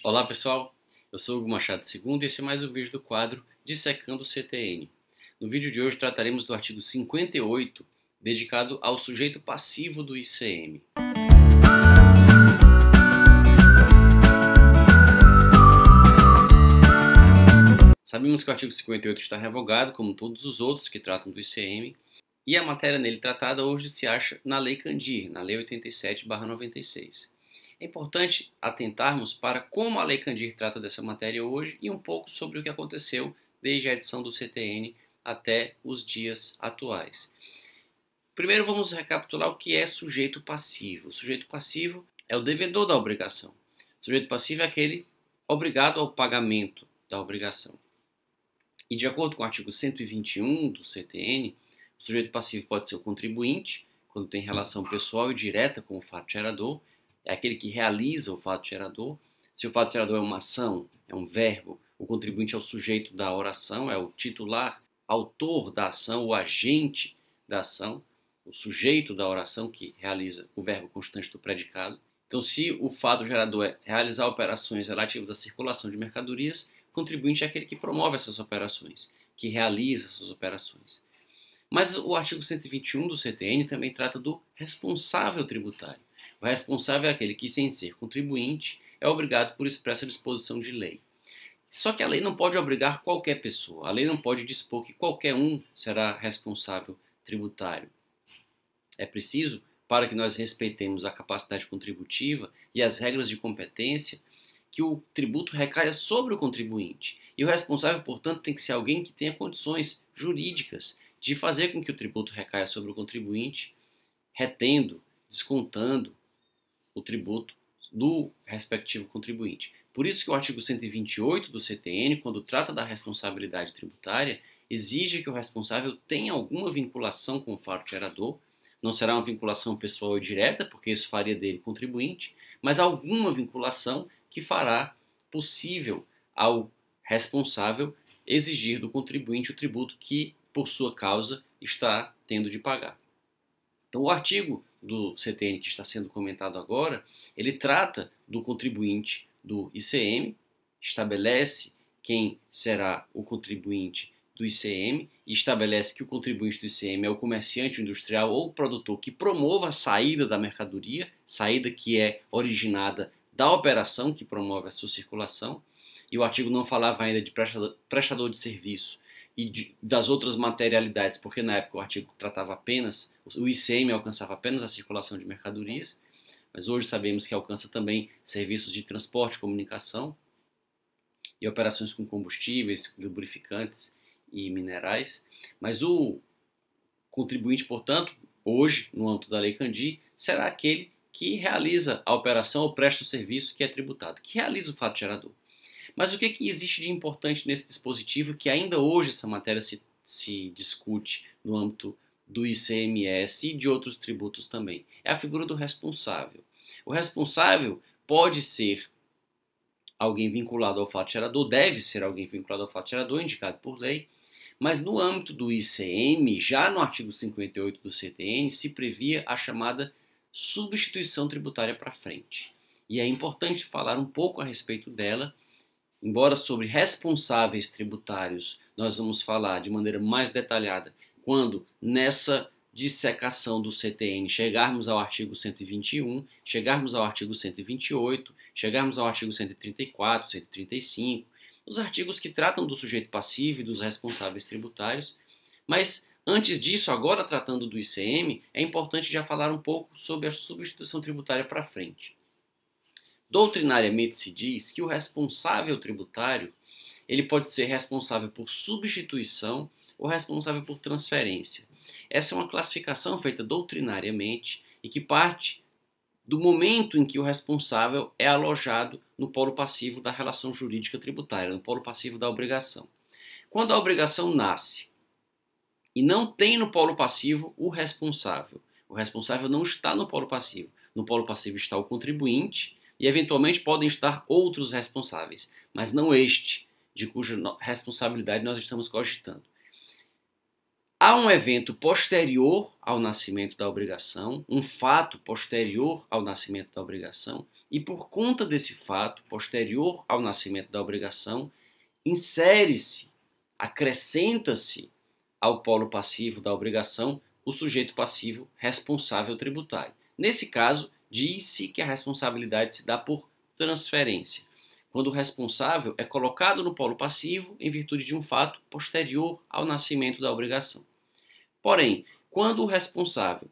Olá pessoal, eu sou Hugo Machado II e esse é mais um vídeo do quadro Dissecando o CTN. No vídeo de hoje trataremos do artigo 58, dedicado ao sujeito passivo do ICM. Sabemos que o artigo 58 está revogado, como todos os outros que tratam do ICM, e a matéria nele tratada hoje se acha na Lei Candir, na Lei 87/96. É importante atentarmos para como a Lei Candir trata dessa matéria hoje e um pouco sobre o que aconteceu desde a edição do CTN até os dias atuais. Primeiro vamos recapitular o que é sujeito passivo. O sujeito passivo é o devedor da obrigação. O sujeito passivo é aquele obrigado ao pagamento da obrigação. E de acordo com o artigo 121 do CTN, o sujeito passivo pode ser o contribuinte, quando tem relação pessoal e direta com o fato gerador, é aquele que realiza o fato gerador. Se o fato gerador é uma ação, é um verbo, o contribuinte é o sujeito da oração, é o titular, autor da ação, o agente da ação, o sujeito da oração que realiza o verbo constante do predicado. Então, se o fato gerador é realizar operações relativas à circulação de mercadorias, o contribuinte é aquele que promove essas operações, que realiza essas operações. Mas o artigo 121 do CTN também trata do responsável tributário. O responsável é aquele que, sem ser contribuinte, é obrigado por expressa disposição de lei. Só que a lei não pode obrigar qualquer pessoa. A lei não pode dispor que qualquer um será responsável tributário. É preciso, para que nós respeitemos a capacidade contributiva e as regras de competência, que o tributo recaia sobre o contribuinte. E o responsável, portanto, tem que ser alguém que tenha condições jurídicas de fazer com que o tributo recaia sobre o contribuinte, retendo, descontando o tributo do respectivo contribuinte. Por isso que o artigo 128 do CTN, quando trata da responsabilidade tributária, exige que o responsável tenha alguma vinculação com o fato gerador. Não será uma vinculação pessoal e direta, porque isso faria dele contribuinte, mas alguma vinculação que fará possível ao responsável exigir do contribuinte o tributo que, por sua causa, está tendo de pagar. Então, o artigo do CTN que está sendo comentado agora, ele trata do contribuinte do ICM, estabelece quem será o contribuinte do ICM e estabelece que o contribuinte do ICM é o comerciante industrial ou produtor que promova a saída da mercadoria, saída que é originada da operação que promove a sua circulação. E o artigo não falava ainda de prestador de serviço e das outras materialidades, porque na época o artigo tratava apenas, o ICM alcançava apenas a circulação de mercadorias, mas hoje sabemos que alcança também serviços de transporte, comunicação e operações com combustíveis, lubrificantes e minerais. Mas o contribuinte, portanto, hoje, no âmbito da Lei Candir, será aquele que realiza a operação ou presta o serviço que é tributado, que realiza o fato gerador. Mas o que existe de importante nesse dispositivo que ainda hoje essa matéria se discute no âmbito do ICMS e de outros tributos também? É a figura do responsável. O responsável pode ser alguém vinculado ao fato gerador, deve ser alguém vinculado ao fato gerador, indicado por lei, mas no âmbito do ICM, já no artigo 58 do CTN, se previa a chamada substituição tributária para frente. E é importante falar um pouco a respeito dela. Embora sobre responsáveis tributários nós vamos falar de maneira mais detalhada quando nessa dissecação do CTN chegarmos ao artigo 121, chegarmos ao artigo 128, chegarmos ao artigo 134, 135, os artigos que tratam do sujeito passivo e dos responsáveis tributários. Mas antes disso, agora tratando do ICM, é importante já falar um pouco sobre a substituição tributária para frente. Doutrinariamente se diz que o responsável tributário ele pode ser responsável por substituição ou responsável por transferência. Essa é uma classificação feita doutrinariamente e que parte do momento em que o responsável é alojado no polo passivo da relação jurídica tributária, no polo passivo da obrigação. Quando a obrigação nasce e não tem no polo passivo o responsável não está no polo passivo. No polo passivo está o contribuinte, e eventualmente podem estar outros responsáveis, mas não este, de cuja responsabilidade nós estamos cogitando. A há um evento posterior ao nascimento da obrigação, um fato posterior ao nascimento da obrigação, e por conta desse fato posterior ao nascimento da obrigação, insere-se, acrescenta-se ao polo passivo da obrigação o sujeito passivo responsável tributário. Nesse caso, diz-se que a responsabilidade se dá por transferência, quando o responsável é colocado no polo passivo em virtude de um fato posterior ao nascimento da obrigação. Porém, quando o responsável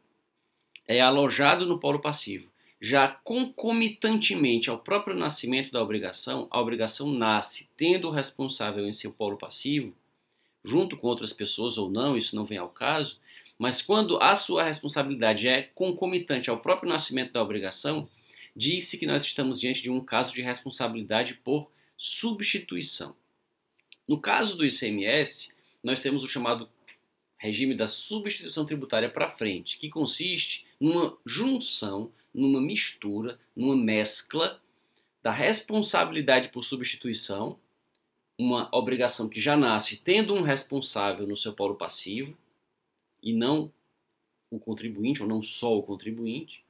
é alojado no polo passivo, já concomitantemente ao próprio nascimento da obrigação, a obrigação nasce tendo o responsável em seu polo passivo, junto com outras pessoas ou não, isso não vem ao caso, mas quando a sua responsabilidade é concomitante ao próprio nascimento da obrigação, diz-se que nós estamos diante de um caso de responsabilidade por substituição. No caso do ICMS, nós temos o chamado regime da substituição tributária para frente, que consiste numa junção, numa mistura, numa mescla da responsabilidade por substituição, uma obrigação que já nasce tendo um responsável no seu polo passivo, e não o contribuinte, ou não só o contribuinte,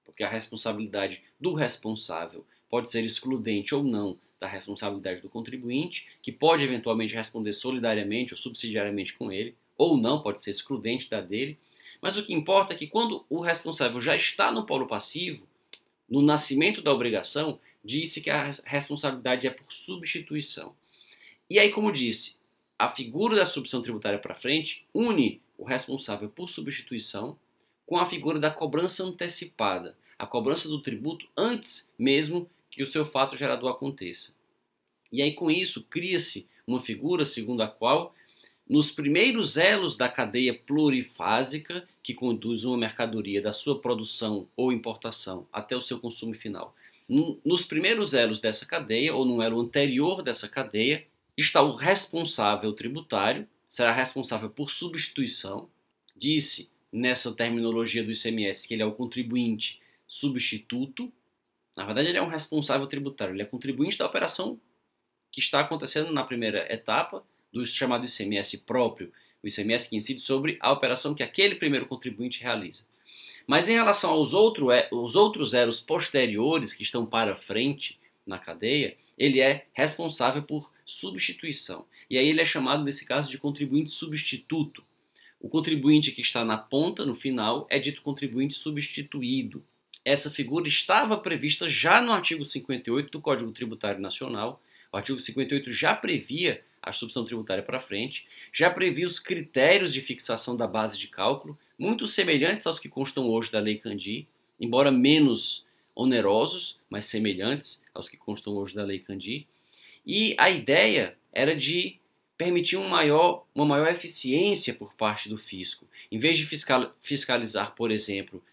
porque a responsabilidade do responsável pode ser excludente ou não da responsabilidade do contribuinte, que pode eventualmente responder solidariamente ou subsidiariamente com ele, ou não, pode ser excludente da dele. Mas o que importa é que quando o responsável já está no polo passivo, no nascimento da obrigação, disse que a responsabilidade é por substituição. E aí, como disse, a figura da substituição tributária para frente une o responsável por substituição com a figura da cobrança antecipada, a cobrança do tributo antes mesmo que o seu fato gerador aconteça. E aí, com isso, cria-se uma figura segundo a qual, nos primeiros elos da cadeia plurifásica que conduz uma mercadoria da sua produção ou importação até o seu consumo final, nos primeiros elos dessa cadeia, ou no elo anterior dessa cadeia, está o responsável tributário, será responsável por substituição. Disse nessa terminologia do ICMS que ele é o contribuinte substituto. Na verdade, ele é um responsável tributário, ele é contribuinte da operação que está acontecendo na primeira etapa do chamado ICMS próprio, o ICMS que incide sobre a operação que aquele primeiro contribuinte realiza. Mas em relação aos outros elos posteriores que estão para frente na cadeia, ele é responsável por substituição. E aí ele é chamado, nesse caso, de contribuinte substituto. O contribuinte que está na ponta, no final, é dito contribuinte substituído. Essa figura estava prevista já no artigo 58 do Código Tributário Nacional. O artigo 58 já previa a substituição tributária para frente, já previa os critérios de fixação da base de cálculo, muito semelhantes aos que constam hoje da Lei Candir, embora menos onerosos, mas semelhantes aos que constam hoje da Lei Candir. E a ideia era de permitir uma maior eficiência por parte do fisco. Em vez de fiscalizar, por exemplo,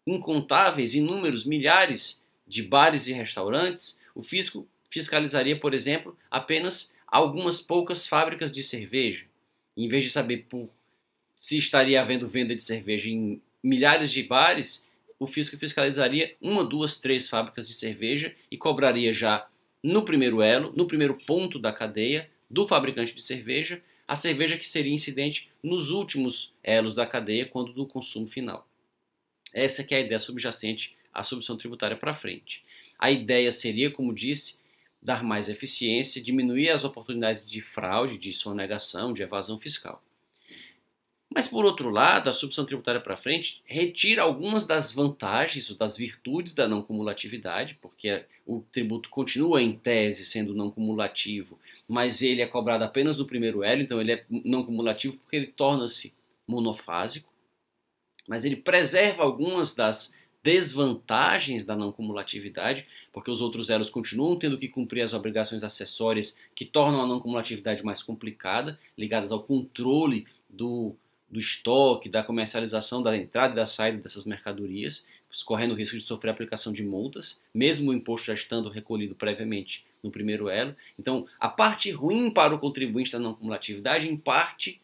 incontáveis, inúmeros, milhares de bares e restaurantes, o fisco fiscalizaria, por exemplo, apenas algumas poucas fábricas de cerveja. Em vez de saber se estaria havendo venda de cerveja em milhares de bares, o fisco fiscalizaria 1, 2, 3 fábricas de cerveja e cobraria já no primeiro elo, no primeiro ponto da cadeia do fabricante de cerveja, a cerveja que seria incidente nos últimos elos da cadeia, quando do consumo final. Essa que é a ideia subjacente à substituição tributária para frente. A ideia seria, como disse, dar mais eficiência, diminuir as oportunidades de fraude, de sonegação, de evasão fiscal. Mas, por outro lado, a substituição tributária para frente retira algumas das vantagens ou das virtudes da não cumulatividade, porque o tributo continua, em tese, sendo não cumulativo, mas ele é cobrado apenas no primeiro elo, então ele é não cumulativo porque ele torna-se monofásico, mas ele preserva algumas das desvantagens da não cumulatividade, porque os outros elos continuam tendo que cumprir as obrigações acessórias que tornam a não cumulatividade mais complicada, ligadas ao controle do estoque, da comercialização, da entrada e da saída dessas mercadorias, correndo o risco de sofrer aplicação de multas, mesmo o imposto já estando recolhido previamente no primeiro elo. Então, a parte ruim para o contribuinte da não cumulatividade, em parte,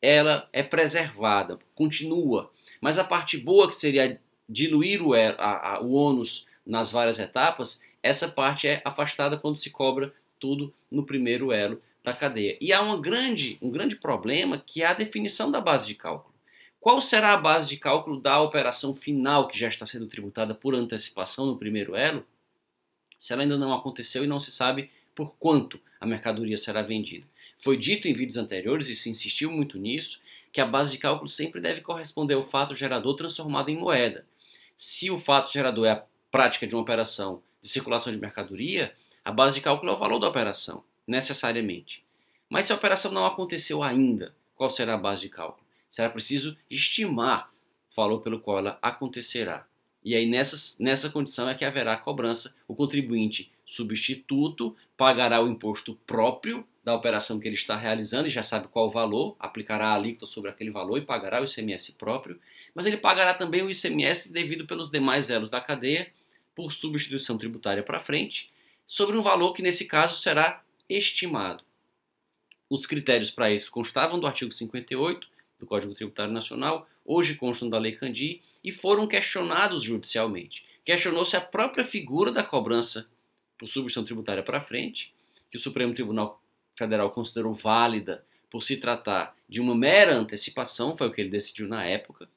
ela é preservada, continua. Mas a parte boa, que seria diluir o ônus nas várias etapas, essa parte é afastada quando se cobra tudo no primeiro elo, da cadeia. E há um grande problema, que é a definição da base de cálculo. Qual será a base de cálculo da operação final que já está sendo tributada por antecipação no primeiro elo, se ela ainda não aconteceu e não se sabe por quanto a mercadoria será vendida? Foi dito em vídeos anteriores, e se insistiu muito nisso, que a base de cálculo sempre deve corresponder ao fato gerador transformado em moeda. Se o fato gerador é a prática de uma operação de circulação de mercadoria, a base de cálculo é o valor da operação, necessariamente. Mas se a operação não aconteceu ainda, qual será a base de cálculo? Será preciso estimar o valor pelo qual ela acontecerá. E aí nessa condição é que haverá cobrança. O contribuinte substituto pagará o imposto próprio da operação que ele está realizando e já sabe qual o valor, aplicará a alíquota sobre aquele valor e pagará o ICMS próprio, mas ele pagará também o ICMS devido pelos demais elos da cadeia, por substituição tributária para frente, sobre um valor que nesse caso será estimado. Os critérios para isso constavam do artigo 58 do Código Tributário Nacional, hoje constam da Lei Candir, e foram questionados judicialmente. Questionou-se a própria figura da cobrança por substituição tributária para frente, que o Supremo Tribunal Federal considerou válida por se tratar de uma mera antecipação, foi o que ele decidiu na época.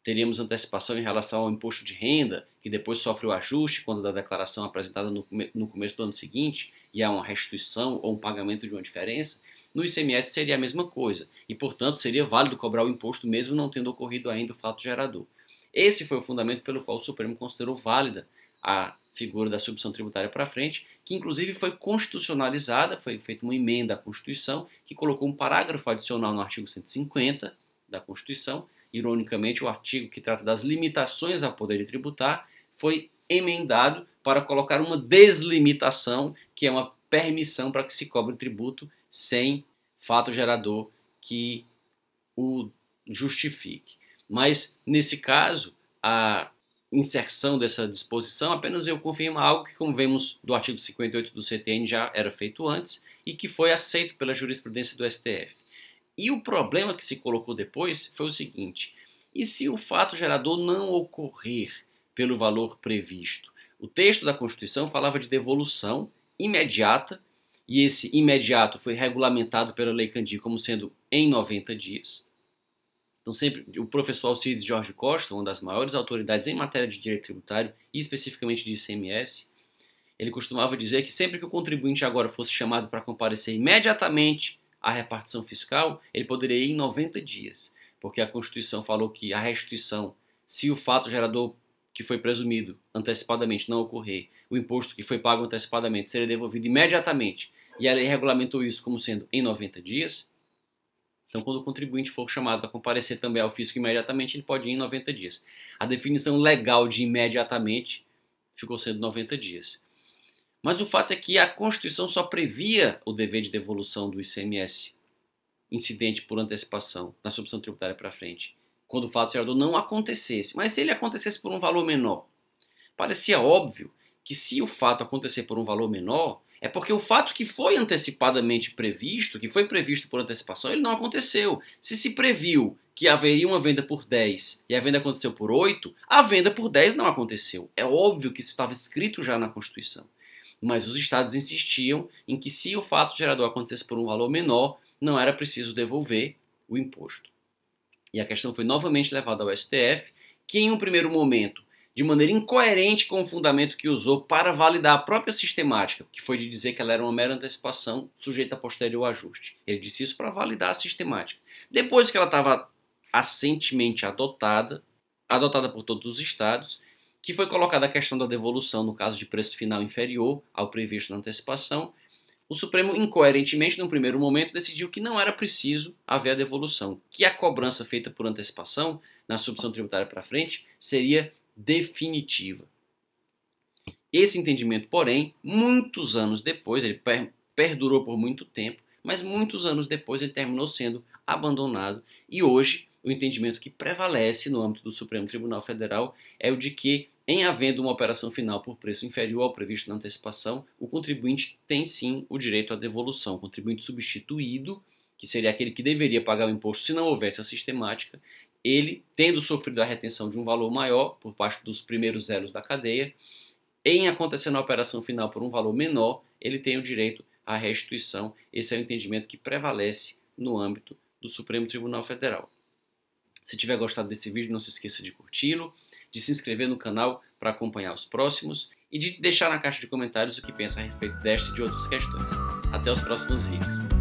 Teríamos antecipação em relação ao imposto de renda, que depois sofre o ajuste quando da declaração apresentada no começo do ano seguinte, e há uma restituição ou um pagamento de uma diferença. No ICMS seria a mesma coisa, e portanto seria válido cobrar o imposto mesmo não tendo ocorrido ainda o fato gerador. Esse foi o fundamento pelo qual o Supremo considerou válida a figura da substituição tributária para frente, que inclusive foi constitucionalizada, foi feita uma emenda à Constituição, que colocou um parágrafo adicional no artigo 150 da Constituição. Ironicamente, o artigo que trata das limitações ao poder de tributar foi emendado para colocar uma deslimitação, que é uma permissão para que se cobre tributo sem fato gerador que o justifique. Mas, nesse caso, a inserção dessa disposição apenas veio confirmar algo que, como vemos do artigo 58 do CTN, já era feito antes e que foi aceito pela jurisprudência do STF. E o problema que se colocou depois foi o seguinte: e se o fato gerador não ocorrer pelo valor previsto? O texto da Constituição falava de devolução imediata, e esse imediato foi regulamentado pela Lei Candir como sendo em 90 dias. Então, sempre o professor Alcides Jorge Costa, uma das maiores autoridades em matéria de direito tributário e especificamente de ICMS, ele costumava dizer que sempre que o contribuinte agora fosse chamado para comparecer imediatamente à repartição fiscal, ele poderia ir em 90 dias, porque a Constituição falou que a restituição, se o fato gerador que foi presumido antecipadamente não ocorrer, o imposto que foi pago antecipadamente seria devolvido imediatamente, e a lei regulamentou isso como sendo em 90 dias. Então, quando o contribuinte for chamado a comparecer também ao fisco imediatamente, ele pode ir em 90 dias. A definição legal de imediatamente ficou sendo 90 dias. Mas o fato é que a Constituição só previa o dever de devolução do ICMS incidente por antecipação na substituição tributária para frente, quando o fato gerador não acontecesse. Mas se ele acontecesse por um valor menor, parecia óbvio que se o fato acontecer por um valor menor, é porque o fato que foi antecipadamente previsto, que foi previsto por antecipação, ele não aconteceu. Se previu que haveria uma venda por 10 e a venda aconteceu por 8, a venda por 10 não aconteceu. É óbvio que isso estava escrito já na Constituição. Mas os estados insistiam em que se o fato gerador acontecesse por um valor menor, não era preciso devolver o imposto. E a questão foi novamente levada ao STF, que em um primeiro momento, de maneira incoerente com o fundamento que usou para validar a própria sistemática, que foi de dizer que ela era uma mera antecipação sujeita a posterior ajuste. Ele disse isso para validar a sistemática. Depois que ela estava assentemente adotada por todos os estados, que foi colocada a questão da devolução no caso de preço final inferior ao previsto na antecipação, o Supremo, incoerentemente, num primeiro momento, decidiu que não era preciso haver a devolução, que a cobrança feita por antecipação na substituição tributária para frente seria definitiva. Esse entendimento, porém, muitos anos depois, ele perdurou por muito tempo, mas muitos anos depois ele terminou sendo abandonado, e hoje o entendimento que prevalece no âmbito do Supremo Tribunal Federal é o de que, em havendo uma operação final por preço inferior ao previsto na antecipação, o contribuinte tem sim o direito à devolução. O contribuinte substituído, que seria aquele que deveria pagar o imposto se não houvesse a sistemática, ele, tendo sofrido a retenção de um valor maior por parte dos primeiros elos da cadeia, em acontecendo a operação final por um valor menor, ele tem o direito à restituição. Esse é o entendimento que prevalece no âmbito do Supremo Tribunal Federal. Se tiver gostado desse vídeo, não se esqueça de curti-lo, de se inscrever no canal para acompanhar os próximos e de deixar na caixa de comentários o que pensa a respeito desta e de outras questões. Até os próximos vídeos.